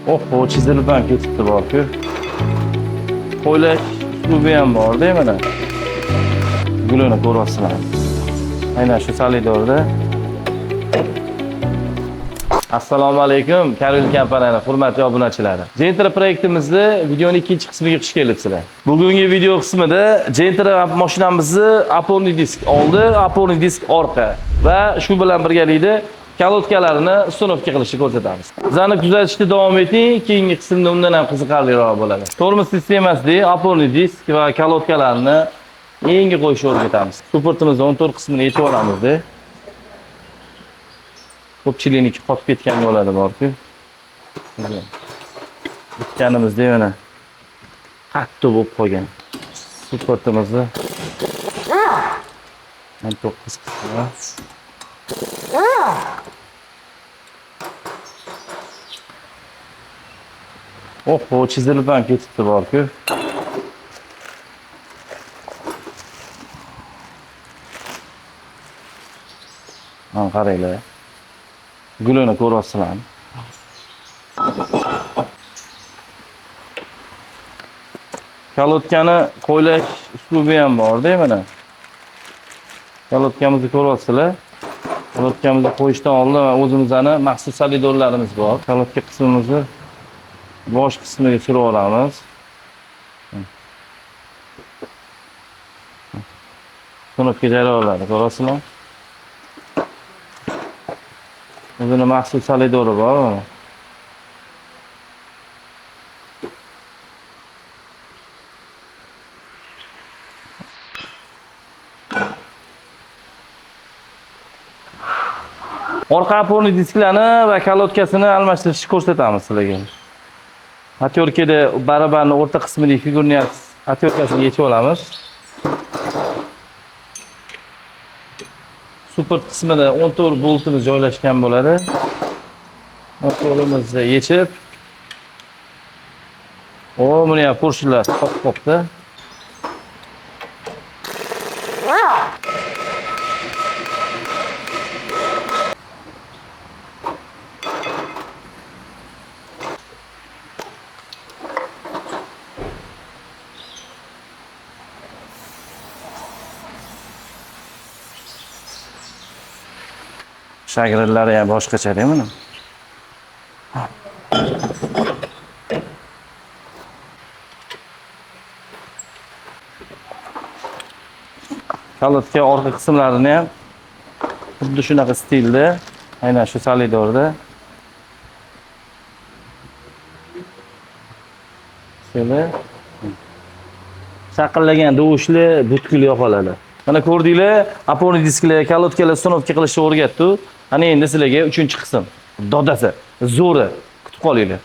Oho, chizilib ham ketibdi borku. Qo'ylash uslubi ham bor, mana. Gulini ko'ryapsizlar. Aynan shu solidorda. Assalomu alaykum, Karol kompaniyasi hurmatli obunachilari. Gentra proyektimizni videoning ikkinchi qismiga xush kelibsizlar. Bugungi video qismida Gentra mashinamizni oporniy disk oldi, oporniy disk orqa va shu bilan birgalikda kalotkalarini ustunovka qilishni ko'rsatamiz. Bizani kuzatishda davom eting, keyingi qismda undan ham qiziqarliroq bo'ladi. Tormoz sistemasida oporniy disk va kalotkalarni yangi qo'yishni o'rgatamiz. Supportimizning 14 qismini yechib olamiz-da. Ko'pchilikniki qotib ketgan bo'ladi borku. Bitganimizda mana qattiq bo'lib qolgan. Supportimizni 19 qismi. Oho, chizilib ham ketibdi borku. Mana qaranglar. Gulini ko'ryapsizlar. Kalotkani qo'ylash uslubi ham bor-da, mana. Kalotkamizni ko'ryapsizlar. Kalotkamizni qo'yishdan oldin o'zimizning maxsus solidorlarimiz bor. Kalotka qismimizni bosh qismiga surib olamiz. Ustunovka jarayonlari ko'rasizlar. O'zining maxsus solidori bor. Orqa oporniy disklarni va kalotkasini almashtirishni ko'rsatamiz sizlarga. Atyorkada barabarning o'rta qismidagi figurni atyorkasini yechib olamiz. Support qismida 14 boltimiz joylashgan bo'ladi. Motorimizni yechib, buni ham porshlar qopda. Shagirdlari ham boshqacha mana. Kalotka orqa qismlarini ham xuddi shunaqa stilda, aynan shu solidorda. Shuni shaqillagan dovushli butkul yoqoladi. Mana ko'rdinglar, oporniy disklar, kalotkalar ustunovka qilishni o'rgatdi. Ana endi sizlarga 3-qism. Dodasi, zo'ri kutib qolinglar.